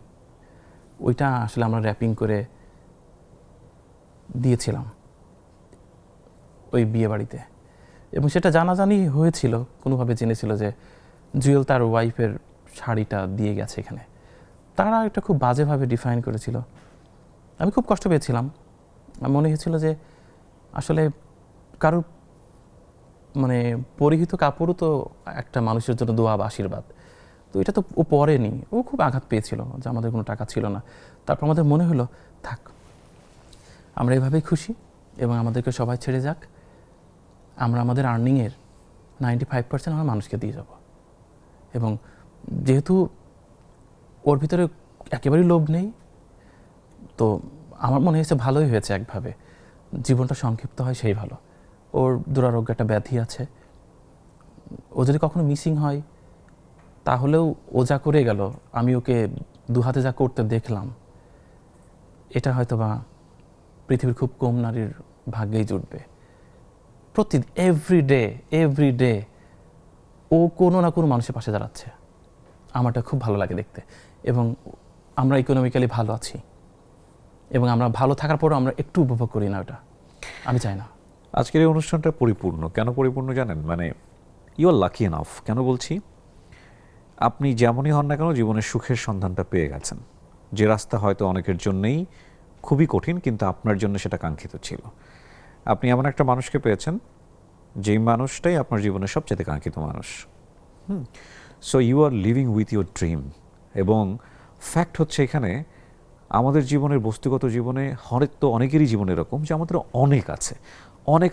ওইটা আসলে আমরা র্যাপিং করে দিয়েছিলাম ওই বিয়ে বাড়িতে, এবং সেটা জানাজানি হয়েছিল, কোনোভাবে জেনেছিল যে জুয়েল তার ওয়াইফের শাড়িটা দিয়ে গেছে এখানে। তারা এটা খুব বাজেভাবে ডিফাইন করেছিল, আমি খুব কষ্ট পেয়েছিলাম। মনে হয়েছিল যে আসলে কারো মানে পরিহিত কাপড়ও তো একটা মানুষের জন্য দোয়া বা আশীর্বাদ, তো এটা তো ও পরেনি। ও খুব আঘাত পেয়েছিল যে আমাদের কোনো টাকা ছিল না। তারপর আমাদের মনে হলো থাক, আমরা এভাবেই খুশি এবং আমাদেরকে সবাই ছেড়ে যাক, আমরা আমাদের আর্নিংয়ের 95% আমরা মানুষকে দিয়ে যাব। এবং যেহেতু ওর ভিতরে একেবারেই লোভ নেই, তো আমার মনে হয়েছে ভালোই হয়েছে, একভাবে জীবনটা সংক্ষিপ্ত হয় সেই ভালো। ওর দুরারোগ্য একটা ব্যাধি আছে, ও যদি কখনো মিসিং হয় তাহলেও ও যা করে গেল, আমি ওকে দু হাতে যা করতে দেখলাম, এটা হয়তো বা পৃথিবীর খুব কম নারীর ভাগ্যেই জুটবে। এভরি ডে ও কোনো না কোনো মানুষের পাশে দাঁড়াচ্ছে, আমারটা খুব ভালো লাগে দেখতে। এবং আমরা ইকোনমিক্যালি ভালো আছি, এবং আমরা ভালো থাকার পরও আমরা একটু উপভোগ করি না, ওটা আমি চাই না। আজকের এই অনুষ্ঠানটা পরিপূর্ণ। কেন পরিপূর্ণ জানেন? মানে ইউ আর লাকি এনাফ। কেন বলছি, আপনি যেমনই হন না কেন জীবনের সুখের সন্ধানটা পেয়ে গেছেন, যে রাস্তা হয়তো অনেকের জন্যই খুবই কঠিন, কিন্তু আপনার জন্য সেটা কাঙ্ক্ষিত ছিল। আপনি এমন একটা মানুষকে পেয়েছেন যেই মানুষটাই আপনার জীবনের সবচেয়ে কাঙ্ক্ষিত মানুষ। So you are living with your dream. এবং ফ্যাক্ট হচ্ছে এখানে আমাদের জীবনের বস্তুগত জীবনে হয়তো অনেকেরই জীবন এরকম যে আমাদের অনেক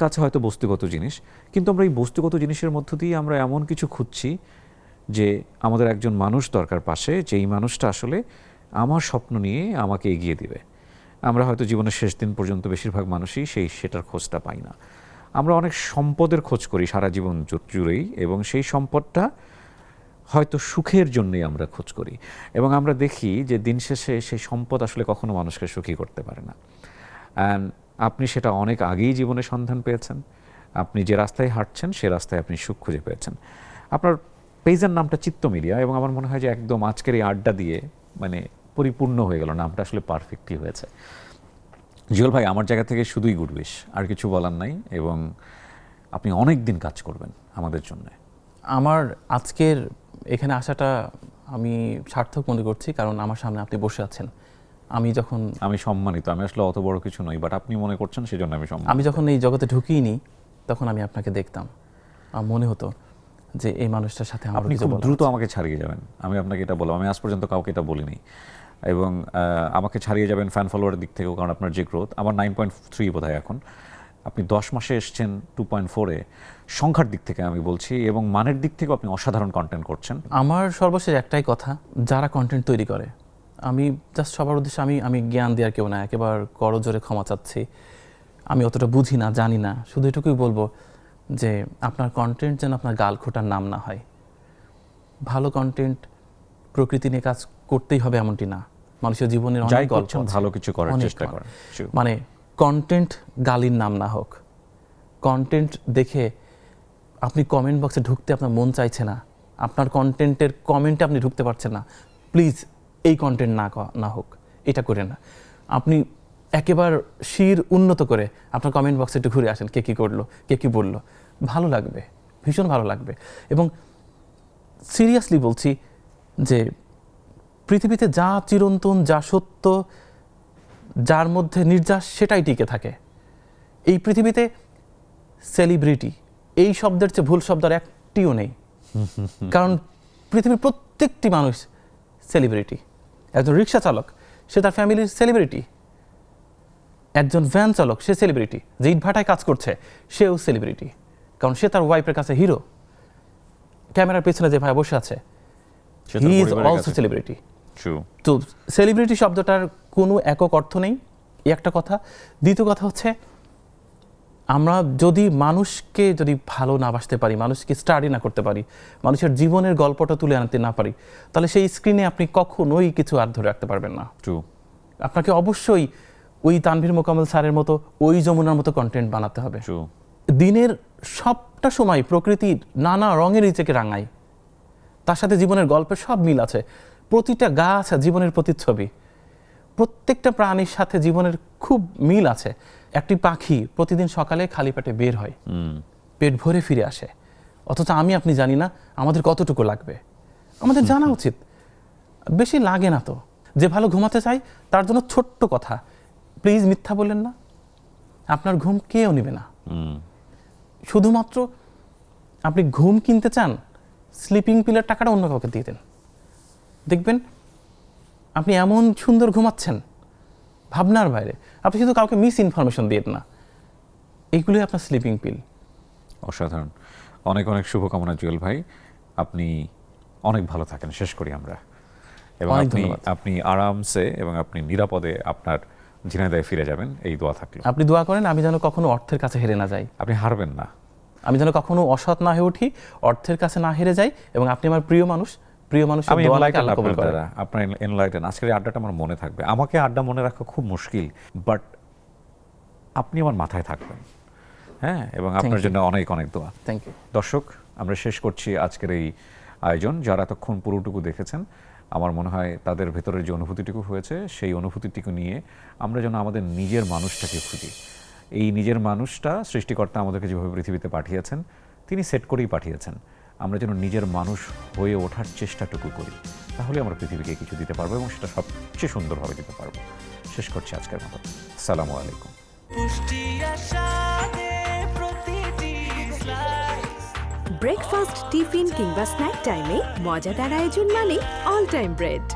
আছে হয়তো বস্তুগত জিনিস, কিন্তু আমরা এই বস্তুগত জিনিসের মধ্য দিয়ে আমরা এমন কিছু খুঁজছি যে আমাদের একজন মানুষ দরকার পাশে, যেই মানুষটা আসলে আমার স্বপ্ন নিয়ে আমাকে এগিয়ে দিবে। আমরা হয়তো জীবনের শেষ দিন পর্যন্ত বেশিরভাগ মানুষই সেটার খোঁজটা পাই না। আমরা অনেক সম্পদের খোঁজ করি সারা জীবন জুড়েই, এবং সেই সম্পদটা হয়তো সুখের জন্যই আমরা খোঁজ করি, এবং আমরা দেখি যে দিন শেষে সেই সম্পদ আসলে কখনো মানুষকে সুখী করতে পারে না। অ্যান্ড আপনি সেটা অনেক আগেই জীবনে সন্ধান পেয়েছেন। আপনি যে রাস্তায় হাঁটছেন সে রাস্তায় আপনি সুখ খুঁজে পেয়েছেন। আপনার পেজের নামটা চিত্ত মিডিয়া, এবং আমার মনে হয় যে একদম আজকের এই আড্ডা দিয়ে মানে পরিপূর্ণ হয়ে গেল, নামটা আসলে পারফেক্টলি হয়েছে। জুয়েল ভাই, আমার জায়গা থেকে শুধুই গুড উইশ, আর কিছু বলার নাই, এবং আপনি অনেক দিন কাজ করবেন আমাদের জন্য। আমার আজকের এখানে আসাটা আমি সার্থক মনে করছি, কারণ আমার সামনে আপনি বসে আছেন। আমি সম্মানিত, আমি আসলে অত বড় কিছু নই, বাট আপনি মনে করছেন সেজন্য আমি সম্মানিত। আমি যখন এই জগতে ঢুকিনি তখন আমি আপনাকে দেখতাম, আমার মনে হতো যে এই মানুষটার সাথে আমার আপনি খুব দ্রুত আমাকে ছাড়িয়ে যাবেন, আমি আপনাকে এটা বললাম। আমি আজ পর্যন্ত কাউকে এটা বলিনি, এবং আমাকে ছাড়িয়ে যাবেন ফ্যান ফলোয়ারের দিক থেকেও, কারণ আপনার যে গ্রোথ, আমার 9.3 বোধহয় এখন, আপনি 10 মাসে এসছেন 2.4-এ। সংখ্যার দিক থেকে আমি বলছি, এবং মানের দিক থেকেও আপনি অসাধারণ কন্টেন্ট করছেন। আমার সর্বশেষ একটাই কথা, যারা কন্টেন্ট তৈরি করে, আমি জাস্ট সবার উদ্দেশ্যে, আমি জ্ঞান দেওয়ার কেউ না, একেবারে করজোরে ক্ষমা চাচ্ছি, আমি অতটা বুঝি না, জানি না, শুধু এটুকুই বলবো যে আপনার কন্টেন্ট যেন আপনার গাল খোটার নাম না হয়। ভালো কন্টেন্ট প্রকৃতি নিয়ে কাজ করতেই হবে এমনটি না, মানুষের জীবনের অনেক গল্প আছে, ভালো কিছু করার চেষ্টা করেন, মানে কন্টেন্ট গালির নাম না হোক। কন্টেন্ট দেখে আপনি কমেন্ট বক্সে ঢুকতে আপনার মন চাইছে না, আপনার কন্টেন্টের কমেন্টে আপনি ঢুকতে পারছেন না, প্লিজ এই কন্টেন্ট না হোক, এটা করে না। আপনি একেবারে শির উন্নত করে আপনার কমেন্ট বক্সে একটু ঘুরে আসেন, কে কী করলো, কে কী বললো, ভালো লাগবে, ভীষণ ভালো লাগবে। এবং সিরিয়াসলি বলছি যে পৃথিবীতে যা চিরন্তন, যা সত্য, যার মধ্যে নির্যাস, সেটাই টিকে থাকে। এই পৃথিবীতে সেলিব্রিটি এই শব্দের চেয়ে ভুল শব্দ আর একটিও নেই, কারণ পৃথিবীর প্রত্যেকটি মানুষ সেলিব্রিটি। একজন রিক্সা চালক, সে তার ফ্যামিলির সেলিব্রিটি। একজন ভ্যান চালক, সে সেলিব্রিটি। যে ইটভাটায় কাজ করছে, সেও সেলিব্রিটি, কারণ সে তার ওয়াইফের কাছে হিরো। ক্যামেরার পেছনে যে ভাই বসে আছে, হি ইজ অলসো সেলিব্রিটি। তো সেলিব্রিটি শব্দটার কোনো একক অর্থ নেই, এই একটা কথা। দ্বিতীয় কথা হচ্ছে, আমরা যদি মানুষকে ভালো না বাসতে পারি, মানুষকে স্টাডি না করতে পারি, মানুষের জীবনের গল্পটা তুলে আনতে না পারি, তাহলে সেই স্ক্রিনে আপনি কখনোই কিছু আর ধরে রাখতে পারবেন না। আপনাকে অবশ্যই ওই তানভীর মোকাম্মেল স্যারের মতো, ওই যমুনার মতো কন্টেন্ট বানাতে হবে। দিনের সবটা সময় প্রকৃতির নানা রঙের নিচেকে রাঙায়, তার সাথে জীবনের গল্পের সব মিল আছে। প্রতিটা গাছ জীবনের প্রতিচ্ছবি, প্রত্যেকটা প্রাণীর সাথে জীবনের খুব মিল আছে। একটি পাখি প্রতিদিন সকালে খালি পেটে বের হয়, পেট ভরে ফিরে আসে, অথচ আপনি জানি না আমাদের কতটুকু লাগবে। আমাদের জানা উচিত, বেশি লাগে না তো। যে ভালো ঘুমাতে চাই তার জন্য ছোট্ট কথা, প্লিজ মিথ্যা বললেন না, আপনার ঘুম কেউ নেবে না। শুধুমাত্র আপনি ঘুম কিনতে চান, স্লিপিং পিলের টাকাটা অন্য কাউকে দিয়ে দেন, দেখবেন আপনি এমন সুন্দর ঘুমাচ্ছেন, ভাবনার বাইরে। আপনি শুধু কাউকে মিস ইনফরমেশন দিয়ে না, এইগুলোই আপনার স্লিপিং পিল। অসাধারণ, অনেক অনেক শুভকামনা জুয়েল ভাই, আপনি অনেক ভালো থাকেন। শেষ করি আমরা, এবং আপনি আরামসে এবং আপনি নিরাপদে আপনার ঝিনাইদহে ফিরে যাবেন, এই দোয়া থাকলো। আপনি দোয়া করেন আমি যেন কখনো অর্থের কাছে হেরে না যাই। আপনি হারবেন না, আমি যেন কখনো অসৎ না হয়ে উঠি, অর্থের কাছে না হেরে যাই, এবং আপনি আমার প্রিয় মানুষ, আমি আপনার এনলাইটেন। আজকের আড্ডাটা আমার মনে থাকবে। আমাকে আড্ডা মনে রাখা খুব মুশকিল, বাট আপনি আমার মাথায় থাকবেন, হ্যাঁ, এবং আপনার জন্য অনেক অনেক দোয়া। Thank you. দর্শক, আমরা শেষ করছি আজকের এই আয়োজন। যারা এতক্ষণ পুরোটুকু দেখেছেন, আমার মনে হয় তাদের ভেতরের যে অনুভূতিটুকু হয়েছে, সেই অনুভূতিটুকু নিয়ে আমরা যেন আমাদের নিজের মানুষটাকে খুঁজি। এই নিজের মানুষটা সৃষ্টিকর্তা আমাদেরকে যেভাবে পৃথিবীতে পাঠিয়েছেন, তিনি সেট করেই পাঠিয়েছেন। আমরা যেন নিজের মানুষ হয়ে ওঠার চেষ্টাটুকু করি, তাহলে আমরা পৃথিবীকে কিছু দিতে পারবো, এবং সেটা সবচেয়ে সুন্দরভাবে দিতে পারবো। শেষ করছি আজকের মতো। আসসালামু আলাইকুম। ব্রেকফাস্ট, টিফিন কিংবা স্ন্যাক টাইমে মজাদার আয়োজন মানে অল টাইম ব্রেড।